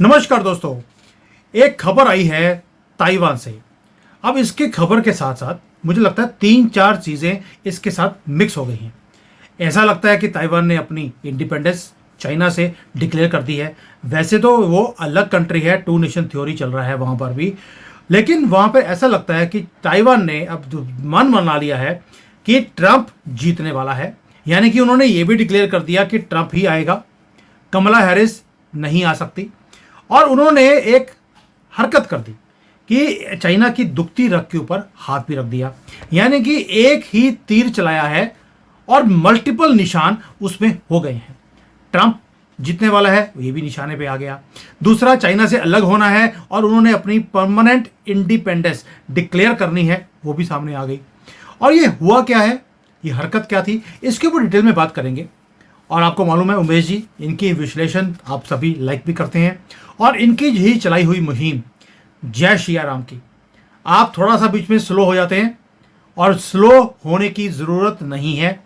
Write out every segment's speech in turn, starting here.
नमस्कार दोस्तों। एक खबर आई है ताइवान से। अब इसके खबर के साथ साथ मुझे लगता है तीन चार चीज़ें इसके साथ मिक्स हो गई हैं। ऐसा लगता है कि ताइवान ने अपनी इंडिपेंडेंस चाइना से डिक्लेयर कर दी है। वैसे तो वो अलग कंट्री है, टू नेशन थ्योरी चल रहा है वहाँ पर भी, लेकिन वहाँ पर ऐसा लगता है कि ताइवान ने अब मन बना लिया है कि ट्रंप जीतने वाला है। यानी कि उन्होंने ये भी डिक्लेयर कर दिया कि ट्रंप ही आएगा, कमला हैरिस नहीं आ सकती। और उन्होंने एक हरकत कर दी कि चाइना की दुखती रग के ऊपर हाथ भी रख दिया। यानी कि एक ही तीर चलाया है और मल्टीपल निशान उसमें हो गए हैं। ट्रंप जीतने वाला है, ये भी निशाने पे आ गया। दूसरा, चाइना से अलग होना है और उन्होंने अपनी परमानेंट इंडिपेंडेंस डिक्लेयर करनी है, वो भी सामने आ गई। और ये हुआ क्या है, ये हरकत क्या थी, इसके ऊपर डिटेल में बात करेंगे। और आपको मालूम है उमेश जी, इनकी विश्लेषण आप सभी लाइक भी करते हैं और इनकी यही चलाई हुई मुहिम जय सिया राम की, आप थोड़ा सा बीच में स्लो हो जाते हैं और स्लो होने की ज़रूरत नहीं है।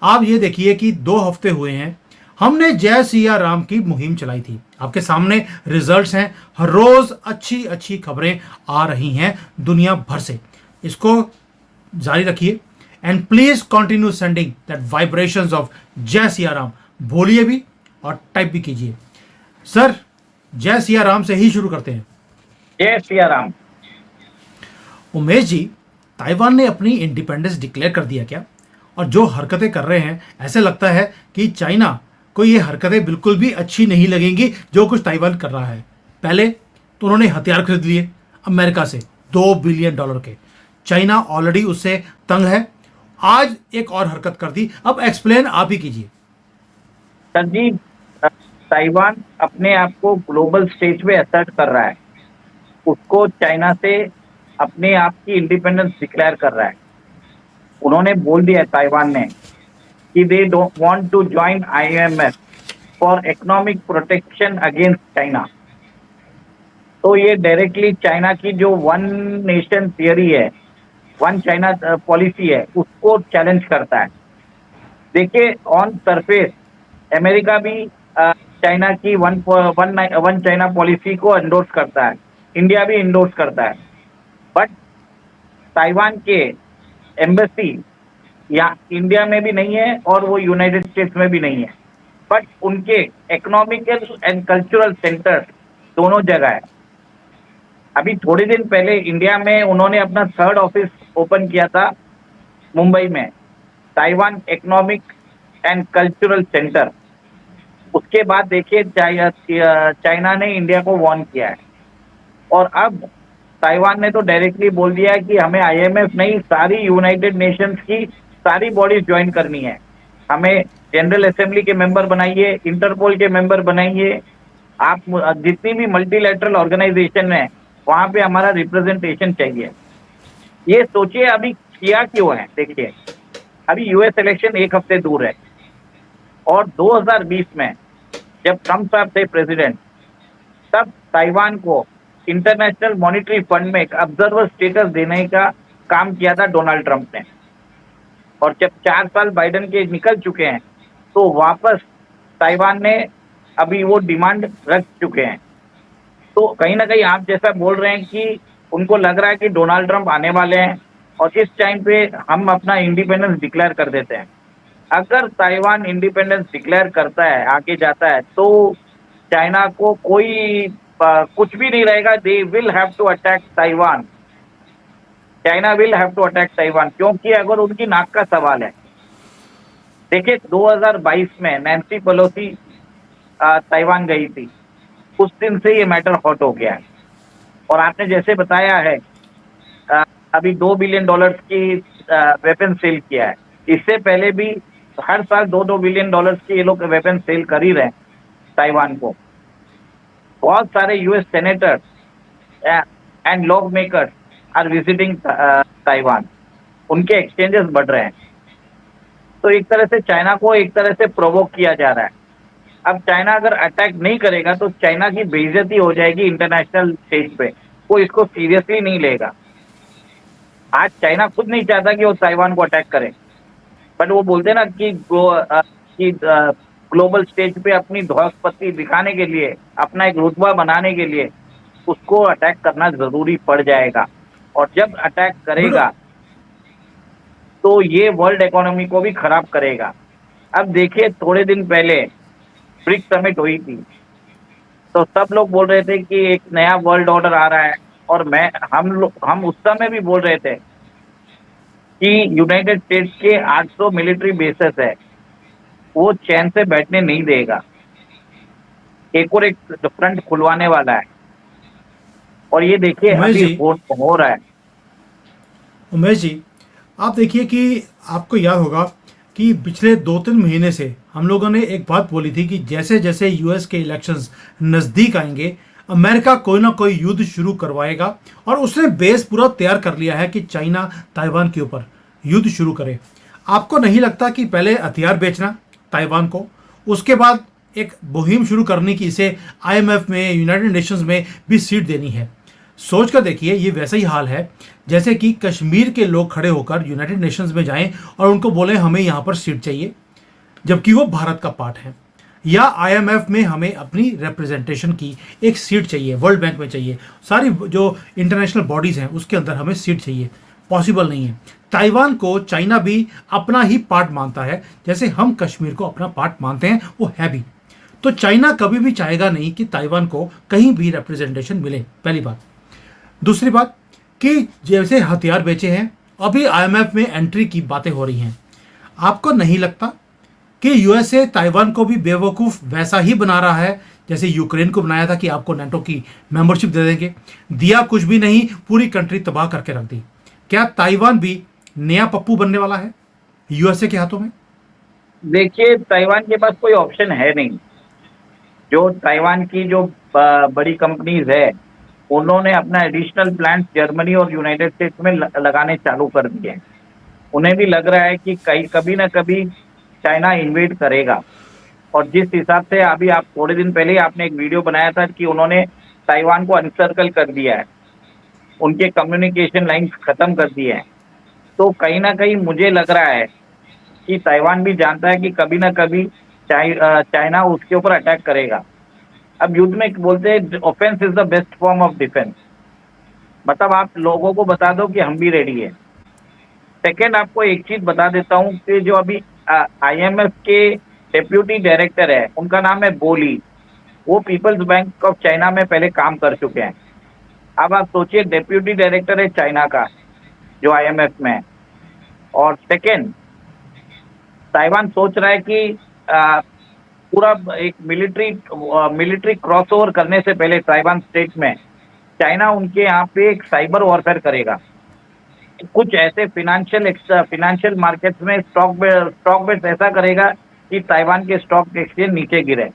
आप ये देखिए कि 2 हफ्ते हुए हैं हमने जय सिया राम की मुहिम चलाई थी, आपके सामने रिजल्ट्स हैं। हर रोज़ अच्छी अच्छी खबरें आ रही हैं दुनिया भर से। इसको जारी रखिए and please continue sending that vibrations of जय सिया राम। बोलिए भी और टाइप भी कीजिए। सर, जय सिया राम से ही शुरू करते हैं। जय सिया राम। उमेश जी, ताइवान ने अपनी इंडिपेंडेंस डिक्लेयर कर दिया क्या? और जो हरकतें कर रहे हैं, ऐसे लगता है कि चाइना को ये हरकतें बिल्कुल भी अच्छी नहीं लगेंगी जो कुछ ताइवान कर रहा है। पहले तो उन्होंने हथियार खरीद लिए अमेरिका से $2 बिलियन के। चाइना ऑलरेडी उससे तंग है, आज एक और हरकत कर दी। अब एक्सप्लेन आप ही कीजिए। सर जी, ताइवान अपने आप को ग्लोबल स्टेज पे असर्ट कर रहा है। उसको चाइना से अपने आप की इंडिपेंडेंस डिक्लेयर कर रहा है। उन्होंने बोल दिया ताइवान ने कि they don't want to join IMF for economic protection against China. तो ये डायरेक्टली चाइना की जो वन नेशन थियरी है, वन चाइना पॉलिसी है, उसको चैलेंज करता है। देखिए, ऑन सरफेस अमेरिका भी चाइना की वन चाइना पॉलिसी को एंडोर्स करता है, इंडिया भी एंडोर्स करता है। बट ताइवान के एम्बेसी या इंडिया में भी नहीं है और वो यूनाइटेड स्टेट्स में भी नहीं है, बट उनके इकोनॉमिकल एंड कल्चरल सेंटर दोनों जगह है। अभी थोड़े दिन पहले इंडिया में उन्होंने अपना 3rd ऑफिस ओपन किया था मुंबई में, Taiwan economic and cultural centre. उसके बाद देखिए चाइना ने इंडिया को वार्न किया है और अब ताइवान ने तो डायरेक्टली बोल दिया है कि हमें आईएमएफ नहीं, सारी यूनाइटेड नेशंस की सारी बॉडीज ज्वाइन करनी है। हमें जनरल असेंबली के मेंबर बनाइए, इंटरपोल के मेंबर बनाइए। आप जितनी भी मल्टीलैटरल ऑर्गेनाइजेशन है वहां पे हमारा रिप्रेजेंटेशन चाहिए। ये सोचिए अभी किया क्यों है। देखिए, अभी यूएस इलेक्शन 1 हफ्ते दूर है और 2020 में जब ट्रंप साहब थे प्रेसिडेंट, तब ताइवान को इंटरनेशनल मॉनिटरी फंड में एक ऑब्जर्वर स्टेटस देने का काम किया था डोनाल्ड ट्रंप ने। और जब 4 साल बाइडेन के निकल चुके हैं तो वापस ताइवान ने अभी वो डिमांड रख चुके हैं। तो कहीं ना कहीं आप जैसा बोल रहे हैं कि उनको लग रहा है कि डोनाल्ड ट्रंप आने वाले हैं और इस टाइम पे हम अपना इंडिपेंडेंस डिक्लेयर कर देते हैं। अगर ताइवान इंडिपेंडेंस डिक्लेयर करता है, आगे जाता है, तो चाइना को कोई कुछ भी नहीं रहेगा। They will have to attack Taiwan. China will have to attack Taiwan, क्योंकि अगर उनकी नाक का सवाल है। देखिए, 2022 में नैन्सी पेलोसी ताइवान गई थी, उस दिन से ये मैटर हॉट हो गया है। और आपने जैसे बताया है, अभी $2 बिलियन की वेपन सेल किया है। इससे पहले भी हर साल $2 बिलियन की ये लोग वेपन सेल कर ही रहे हैं ताइवान को। बहुत सारे US senators and lawmakers are visiting Taiwan. उनके एक्सचेंजेस बढ़ रहे हैं। तो एक तरह से चाइना को एक तरह से प्रोवोक किया जा रहा है। अब चाइना अगर अटैक नहीं करेगा तो चाइना की बेइज्जती हो जाएगी इंटरनेशनल स्टेज पे, कोई इसको सीरियसली नहीं लेगा। आज चाइना खुद नहीं चाहता कि वो ताइवान को अटैक करे, बट वो बोलते ना कि ग्लोबल स्टेज पे अपनी धौंस दिखाने के लिए, अपना एक रुतबा बनाने के लिए उसको अटैक करना जरूरी पड़ जाएगा। और जब अटैक बिल्कुल। करेगा तो ये वर्ल्ड इकोनॉमी को भी खराब करेगा। अब देखिए, थोड़े दिन पहले ब्रिक्स समिट हुई थी, तो सब लोग बोल रहे थे कि एक नया वर्ल्ड ऑर्डर आ रहा है। और हम उस समय भी बोल रहे थे कि यूनाइटेड स्टेट्स के 800 मिलिट्री बेसेस है, वो चैन से बैठने नहीं देगा, एक और एक फ्रंट खुलवाने वाला है। और ये देखिए उमेश अभी जी, हो रहा है। उमेश जी, आप देखिए कि आपको याद होगा कि पिछले 2-3 महीने से हम लोगों ने एक बात बोली थी कि जैसे जैसे यूएस के इलेक्शंस नज़दीक आएंगे, अमेरिका कोई ना कोई युद्ध शुरू करवाएगा। और उसने बेस पूरा तैयार कर लिया है कि चाइना ताइवान के ऊपर युद्ध शुरू करे। आपको नहीं लगता कि पहले हथियार बेचना ताइवान को, उसके बाद एक मुहिम शुरू करनी कि इसे आईएमएफ में, यूनाइटेड नेशंस में भी सीट देनी है? सोच कर देखिए, ये वैसा ही हाल है जैसे कि कश्मीर के लोग खड़े होकर यूनाइटेड नेशंस में जाएं और उनको बोले हमें यहाँ पर सीट चाहिए, जबकि वो भारत का पार्ट है। या आईएमएफ में हमें अपनी रिप्रेजेंटेशन की एक सीट चाहिए, वर्ल्ड बैंक में चाहिए, सारी जो इंटरनेशनल बॉडीज हैं उसके अंदर हमें सीट चाहिए। पॉसिबल नहीं है। ताइवान को चाइना भी अपना ही पार्ट मानता है, जैसे हम कश्मीर को अपना पार्ट मानते हैं, वो है भी। तो चाइना कभी भी चाहेगा नहीं कि ताइवान को कहीं भी रिप्रेजेंटेशन मिले, पहली बात। दूसरी बात कि जैसे हथियार बेचे हैं, अभी आईएमएफ में एंट्री की बातें हो रही हैं। आपको नहीं लगता कि यूएसए ताइवान को भी बेवकूफ़ वैसा ही बना रहा है जैसे यूक्रेन को बनाया था कि आपको नाटो की मेंबरशिप दे देंगे? दिया कुछ भी नहीं, पूरी कंट्री तबाह करके रख दी। क्या ताइवान भी नया पप्पू बनने वाला है यूएसए के हाथों में? देखिए, ताइवान के पास कोई ऑप्शन है नहीं। जो ताइवान की जो बड़ी कंपनीज है, उन्होंने अपना एडिशनल प्लांट जर्मनी और यूनाइटेड स्टेट्स में लगाने चालू कर दिए हैं। उन्हें भी लग रहा है कि कहीं कभी ना कभी चाइना इन्वेड करेगा। और जिस हिसाब से अभी आप थोड़े दिन पहले ही आपने एक वीडियो बनाया था कि उन्होंने ताइवान को अनसर्कल कर दिया है, उनके कम्युनिकेशन लाइन खत्म कर दिए हैं, तो कहीं ना कहीं मुझे लग रहा है कि ताइवान भी जानता है कि कभी ना कभी चाइना उसके ऊपर अटैक करेगा। अब युद्ध में बोलते हैं offence is the best form of defence. मतलब आप लोगों को बता दो कि हम भी रेडी है। सेकेंड, आपको एक चीज बता देता हूँ कि जो अभी आईएमएफ के डेप्यूटी डायरेक्टर है, उनका नाम है बोली। वो पीपल्स बैंक ऑफ चाइना में पहले काम कर चुके हैं। अब आप सोचिए, डेप्यूटी डायरेक्टर है चाइना का जो आईएमएफ में है। और सेकेंड, ताइवान सोच रहा है कि पूरा एक मिलिट्री क्रॉसओवर करने से पहले ताइवान स्टेट में चाइना उनके यहाँ पे एक साइबर वॉरफेयर करेगा। कुछ ऐसे फिनेंशियल मार्केट्स में स्टॉक बेस ऐसा करेगा कि ताइवान के स्टॉक एक्सचेंज नीचे गिरे।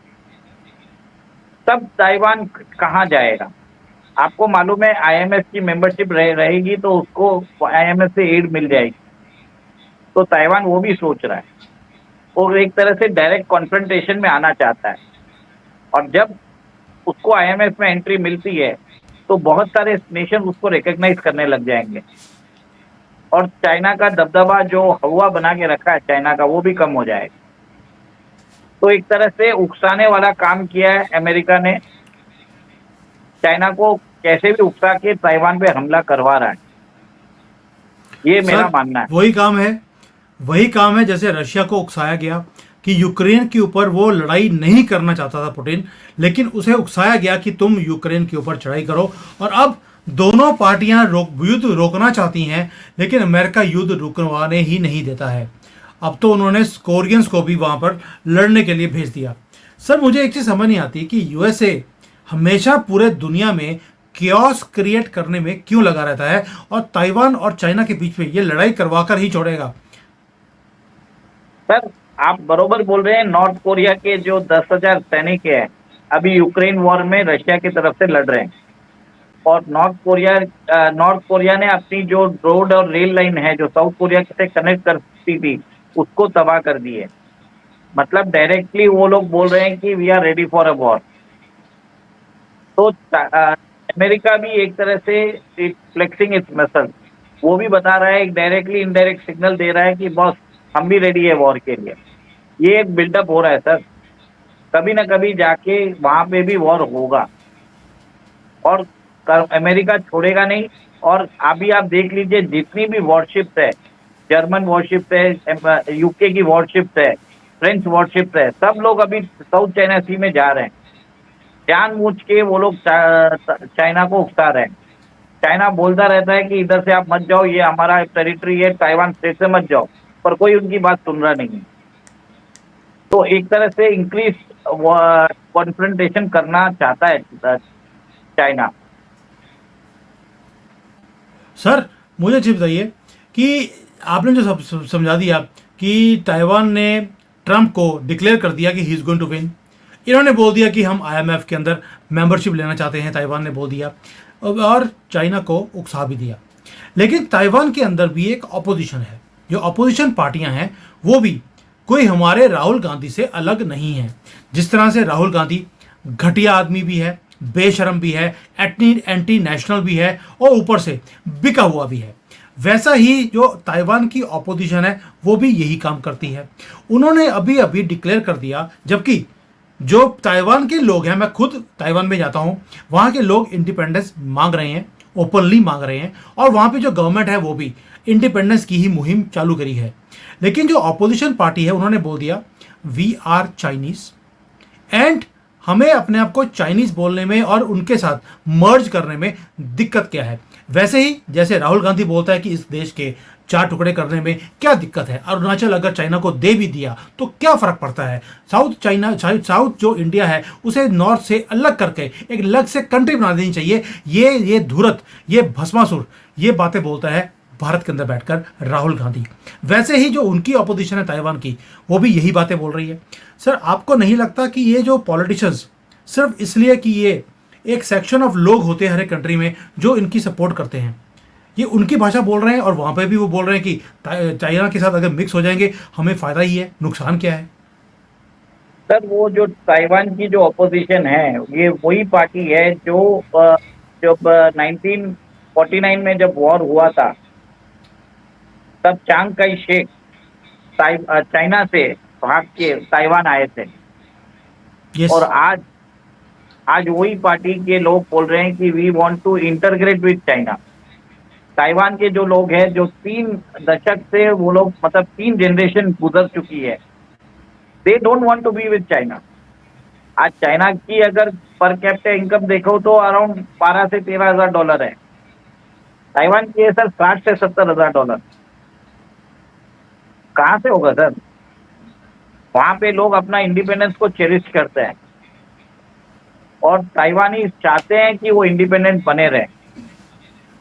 तब ताइवान कहाँ जाएगा? आपको मालूम है, आईएमएफ की मेंबरशिप रहेगी तो उसको आईएमएफ से एड मिल जाएगी। तो ताइवान वो भी सोच रहा है, और एक तरह से डायरेक्ट कॉन्फ्रंटेशन में आना चाहता है। और जब उसको आईएमएफ में एंट्री मिलती है तो बहुत सारे नेशन उसको रिकॉग्नाइज करने लग जाएंगे, और चाइना का दबदबा जो हवा बना के रखा है चाइना का, वो भी कम हो जाएगा। तो एक तरह से उकसाने वाला काम किया है अमेरिका ने। चाइना को कैसे भी उकसा के ताइवान पे हमला करवा रहा है, ये मेरा सर, मानना है। वही काम है जैसे रशिया को उकसाया गया कि यूक्रेन के ऊपर वो लड़ाई नहीं करना चाहता था पुतिन, लेकिन उसे उकसाया गया कि तुम यूक्रेन के ऊपर चढ़ाई करो। और अब दोनों पार्टियां युद्ध रोकना चाहती हैं, लेकिन अमेरिका युद्ध रुकवाने ही नहीं देता है। अब तो उन्होंने कोरियंस को भी वहां पर लड़ने के लिए भेज दिया। सर, मुझे एक चीज समझ नहीं आती कि यूएसए हमेशा पूरे दुनिया में कियोस क्रिएट करने में क्यों लगा रहता है, और ताइवान और चाइना के बीच में ये लड़ाई करवा कर ही छोड़ेगा। सर, आप बरोबर बोल रहे हैं। नॉर्थ कोरिया के जो 10,000 सैनिक है, अभी यूक्रेन वॉर में रशिया की तरफ से लड़ रहे हैं। और नॉर्थ कोरिया ने अपनी जो रोड और रेल लाइन है जो साउथ कोरिया से कनेक्ट करती थी, उसको तबाह कर दी है। मतलब डायरेक्टली वो लोग बोल रहे हैं कि we are ready for a war. तो अमेरिका भी एक तरह से फ्लेक्सिंग इट्स मसल, वो भी बता रहा है, एक डायरेक्टली इनडायरेक्ट सिग्नल दे रहा है कि बॉस हम भी रेडी है वॉर के लिए। ये एक बिल्डअप हो रहा है सर। कभी ना कभी जाके वहां पे भी वॉर होगा, और अमेरिका छोड़ेगा नहीं। और अभी आप देख लीजिए, जितनी भी वॉरशिप्स है, जर्मन वॉरशिप्स है, यूके की वॉरशिप्स है, फ्रेंच वॉरशिप्स है, सब लोग अभी साउथ चाइना सी में जा रहे हैं। जानबूझ के वो लोग चाइना को उकसा रहे हैं। चाइना बोलता रहता है कि इधर से आप मत जाओ, ये हमारा टेरिटरी है, ताइवान स्टेट से मत जाओ, पर कोई उनकी बात सुन रहा नहीं है। तो एक तरह से इंक्रीज कॉन्फ्रंटेशन करना चाहता है चाइना। सर मुझे चीज बताइए कि आपने जो समझा दिया कि ताइवान ने ट्रंप को डिक्लेयर कर दिया कि he is going to win. इन्होंने बोल दिया कि हम आईएमएफ के अंदर मेंबरशिप लेना चाहते हैं, ताइवान ने बोल दिया, और चाइना को उकसा भी दिया। लेकिन ताइवान के अंदर भी एक अपोजिशन है। जो अपोजिशन पार्टियां हैं वो भी कोई हमारे राहुल गांधी से अलग नहीं है। जिस तरह से राहुल गांधी घटिया आदमी भी है, बेशरम भी है, एंटी एंटी नेशनल भी है, और ऊपर से बिका हुआ भी है, वैसा ही जो ताइवान की ऑपोजिशन है वो भी यही काम करती है। उन्होंने अभी अभी डिक्लेयर कर दिया, जबकि जो ताइवान के लोग हैं, मैं खुद ताइवान में जाता हूं, वहां के लोग इंडिपेंडेंस मांग रहे हैं, ओपनली मांग रहे हैं, और वहां पे जो गवर्नमेंट है वो भी इंडिपेंडेंस की ही मुहिम चालू करी है। लेकिन जो ऑपोजिशन पार्टी है उन्होंने बोल दिया वी आर चाइनीज, एंड हमें अपने आप को चाइनीज बोलने में और उनके साथ मर्ज करने में दिक्कत क्या है। वैसे ही जैसे राहुल गांधी बोलता है कि इस देश के चार टुकड़े करने में क्या दिक्कत है, अरुणाचल अगर चाइना को दे भी दिया तो क्या फर्क पड़ता है। साउथ जो इंडिया है उसे नॉर्थ से अलग करके एक अलग से कंट्री बना देनी चाहिए। ये धुरत, ये भस्मासुर, ये बातें बोलता है भारत के अंदर बैठकर राहुल गांधी। वैसे ही जो उनकी ऑपोजिशन है ताइवान की, वो भी यही बातें बोल रही है। सर आपको नहीं लगता कि ये जो पॉलिटिशियंस सिर्फ इसलिए कि ये एक सेक्शन ऑफ लोग होते हैं हर एक कंट्री में जो इनकी सपोर्ट करते हैं, ये उनकी भाषा बोल रहे हैं, और वहां पे भी वो बोल रहे हैं कि चाइना के साथ अगर मिक्स हो जाएंगे हमें फायदा ही है, नुकसान क्या है। सर वो जो ताइवान की जो अपोजिशन है, ये वही पार्टी है जो जब 1949 में जब वॉर हुआ था, तब चांग काई शेक चाइना से भाग के ताइवान आए थे। यस। और आज आज वही पार्टी के लोग बोल रहे हैं कि we want to integrate with China. Taiwan के जो लोग हैं, जो 3 दशक से वो लोग, मतलब 3 जनरेशन गुजर चुकी है, they don't want to be with China. आज चाइना की अगर पर कैपिटा इनकम देखो तो अराउंड 12 से 13 हजार डॉलर है। ताइवान की है सर 60 से 70 हजार डॉलर। कहाँ से होगा सर? वहां पे लोग अपना इंडिपेंडेंस को चेरिश करते हैं, और ताइवानी चाहते हैं कि वो इंडिपेंडेंट बने रहे।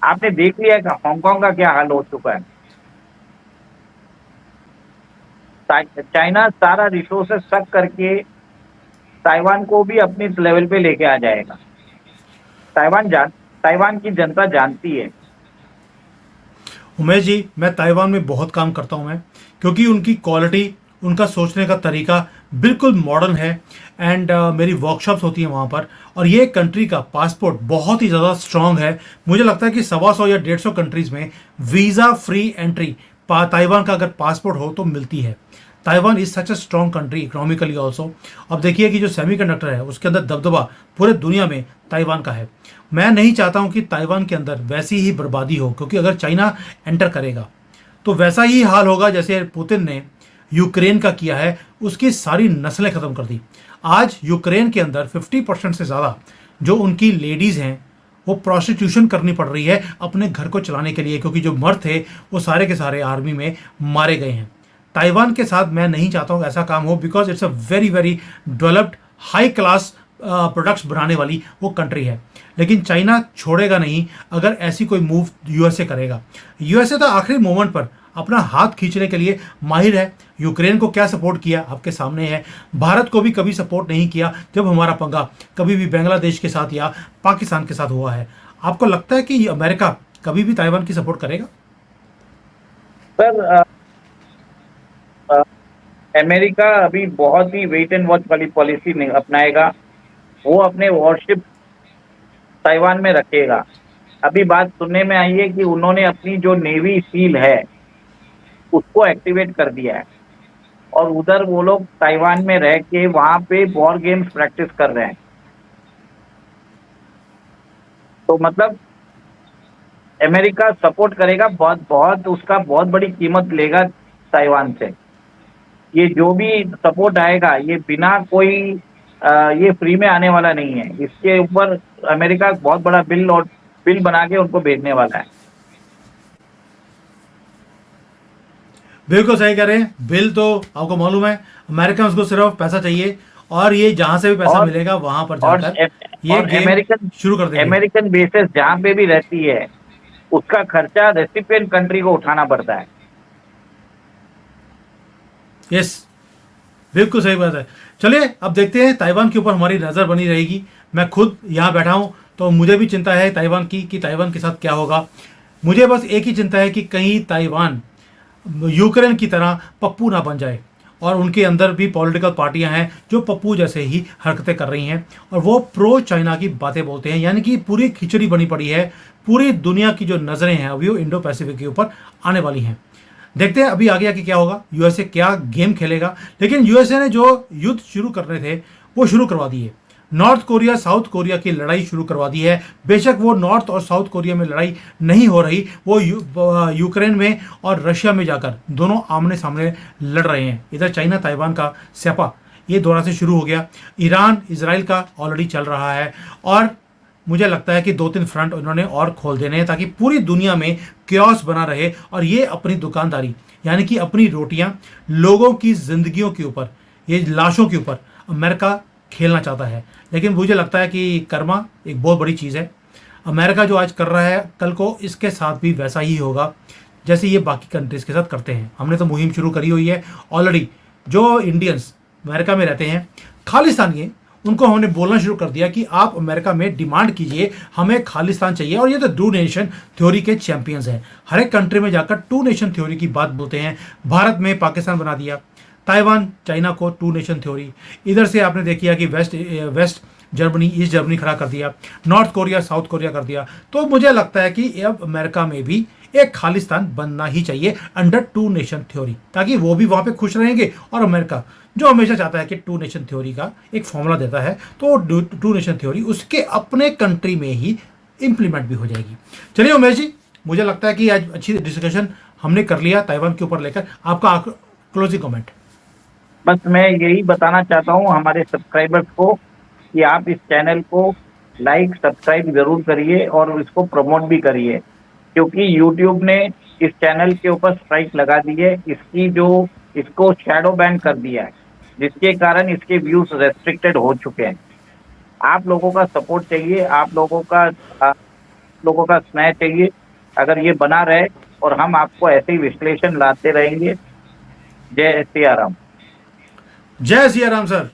आपने देख लिया कि हांगकांग का क्या हाल हो चुका है। चाइना सारा रिसोर्सेस सक करके ताइवान को भी अपनी लेवल पे लेके आ जाएगा। ताइवान की जनता जानती है। उमेश जी, मैं ताइवान में बहुत काम करता हूँ मैं, क्योंकि उनकी क्वालिटी, उनका सोचने का तरीका बिल्कुल मॉडर्न है, एंड मेरी वर्कशॉप्स होती हैं वहाँ पर। और ये कंट्री का पासपोर्ट बहुत ही ज़्यादा स्ट्रांग है। मुझे लगता है कि 125 या 150 कंट्रीज़ में वीज़ा फ्री एंट्री ताइवान का अगर पासपोर्ट हो तो मिलती है। Taiwan is such a strong country economically also. अब देखिए कि जो सेमीकंडक्टर है उसके अंदर दबदबा पूरे दुनिया में ताइवान का है। मैं नहीं चाहता हूं कि ताइवान के अंदर वैसी ही बर्बादी हो, क्योंकि अगर चाइना एंटर करेगा तो वैसा ही हाल होगा जैसे पुतिन ने यूक्रेन का किया है, उसकी सारी नस्लें ख़त्म कर दी। आज यूक्रेन के अंदर 50% से ज़्यादा जो उनकी लेडीज़ हैं वो प्रोस्टिट्यूशन करनी पड़ रही है अपने घर को चलाने के लिए, क्योंकि जो मर्द थे वो सारे के सारे आर्मी में मारे गए हैं। ताइवान के साथ मैं नहीं चाहता हूँ ऐसा काम हो, because it's a very very developed high class products बनाने वाली वो कंट्री है। लेकिन चाइना छोड़ेगा नहीं अगर ऐसी कोई मूव यूएसए करेगा। यूएसए तो आखिरी मोमेंट पर अपना हाथ खींचने के लिए माहिर है। यूक्रेन को क्या सपोर्ट किया आपके सामने है। भारत को भी कभी सपोर्ट नहीं किया जब हमारा पंगा कभी भी बांग्लादेश के साथ या पाकिस्तान के साथ हुआ है। आपको लगता है कि अमेरिका कभी भी ताइवान की सपोर्ट करेगा? सर अमेरिका अभी बहुत ही वेट एंड वॉच वाली पॉलिसी अपनाएगा। वो अपने वॉरशिप ताइवान में रखेगा। अभी बात सुनने में आई है कि उन्होंने अपनी जो नेवी सील है उसको एक्टिवेट कर दिया है, और उधर वो लोग ताइवान में रह के वहां पे वॉर गेम्स प्रैक्टिस कर रहे हैं। तो मतलब अमेरिका सपोर्ट करेगा, बहुत बहुत उसका बहुत बड़ी कीमत लेगा ताइवान से। ये जो भी सपोर्ट आएगा ये बिना कोई ये फ्री में आने वाला नहीं है। इसके ऊपर अमेरिका बहुत बड़ा बिल बना के उनको भेजने वाला है। बिल्कुल सही कह रहे हैं। बिल तो आपको मालूम है, अमेरिकन को सिर्फ पैसा चाहिए और ये जहां से भी पैसा और मिलेगा वहां पर और जाकर ये और गेम शुरू कर देंगे। अमेरिकन बेसेस जहाँ पे भी रहती है उसका खर्चा रेसिपिएंट कंट्री को उठाना पड़ता है। यस, बिल्कुल सही बात है। चलिए अब देखते हैं, ताइवान के ऊपर हमारी नज़र बनी रहेगी। मैं खुद यहाँ बैठा हूँ तो मुझे भी चिंता है ताइवान की कि ताइवान के साथ क्या होगा। मुझे बस एक ही चिंता है कि कहीं ताइवान यूक्रेन की तरह पप्पू ना बन जाए और उनके अंदर भी पॉलिटिकल पार्टियां हैं जो पप्पू जैसे ही हरकतें कर रही हैं और वो प्रो चाइना की बातें बोलते हैं, यानी कि पूरी खिचड़ी बनी पड़ी है। पूरी दुनिया की जो नज़रें हैं अभी वो इंडो पैसिफिक के ऊपर आने वाली हैं। देखते हैं अभी आगे आके क्या होगा, यूएसए क्या गेम खेलेगा। लेकिन यूएसए ने जो युद्ध शुरू करने थे वो शुरू करवा दिए। नॉर्थ कोरिया साउथ कोरिया की लड़ाई शुरू करवा दी है। बेशक वो नॉर्थ और साउथ कोरिया में लड़ाई नहीं हो रही, वो यूक्रेन में और रशिया में जाकर दोनों आमने सामने लड़ रहे हैं। इधर चाइना ताइवान का स्यापा ये दोबारा से शुरू हो गया। ईरान इसराइल का ऑलरेडी चल रहा है और मुझे लगता है कि 2-3 फ्रंट उन्होंने और खोल देने हैं ताकि पूरी दुनिया में क्योस बना रहे और ये अपनी दुकानदारी यानी कि अपनी रोटियां लोगों की जिंदगियों के ऊपर, ये लाशों के ऊपर अमेरिका खेलना चाहता है। लेकिन मुझे लगता है कि कर्मा एक बहुत बड़ी चीज़ है। अमेरिका जो आज कर रहा है कल को इसके साथ भी वैसा ही होगा जैसे ये बाकी कंट्रीज के साथ करते हैं। हमने तो मुहिम शुरू करी हुई है ऑलरेडी। जो इंडियंस अमेरिका में रहते हैं खालिस्तानी, उनको हमने बोलना शुरू कर दिया कि आप अमेरिका में डिमांड कीजिए, हमें खालिस्तान चाहिए। और ये तो टू नेशन थ्योरी के चैंपियंस हैं। हर एक कंट्री में जाकर टू नेशन थ्योरी की बात बोलते हैं। भारत में पाकिस्तान बना दिया, ताइवान चाइना को टू नेशन थ्योरी। इधर से आपने देखिए कि वेस्ट जर्मनी ईस्ट जर्मनी खड़ा कर दिया, नॉर्थ कोरिया साउथ कोरिया कर दिया। तो मुझे लगता है कि अब अमेरिका में भी एक खालिस्तान बनना ही चाहिए अंडर टू नेशन थ्योरी, ताकि वो भी वहां पे खुश रहेंगे और अमेरिका जो हमेशा चाहता है कि टू नेशन थ्योरी का एक फॉर्मूला देता है तो टू नेशन थ्योरी उसके अपने कंट्री में ही इंप्लीमेंट भी हो जाएगी। चलिए उमेश जी, मुझे लगता है कि आज अच्छी डिस्कशन हमने कर लिया ताइवान के ऊपर लेकर। आपका क्लोजिंग कमेंट। बस मैं यही बताना चाहता हूँ हमारे सब्सक्राइबर्स को कि आप इस चैनल को लाइक सब्सक्राइब जरूर करिए और इसको प्रमोट भी करिए, क्योंकि यूट्यूब ने इस चैनल के ऊपर स्ट्राइक लगा दी है। इसको शैडो बैन कर दिया है, जिसके कारण इसके व्यूज रेस्ट्रिक्टेड हो चुके हैं। आप लोगों का सपोर्ट चाहिए, आप लोगों का स्नेह चाहिए। अगर ये बना रहे और हम आपको ऐसे ही विश्लेषण लाते रहेंगे। जय सिया राम। जय सिया राम सर।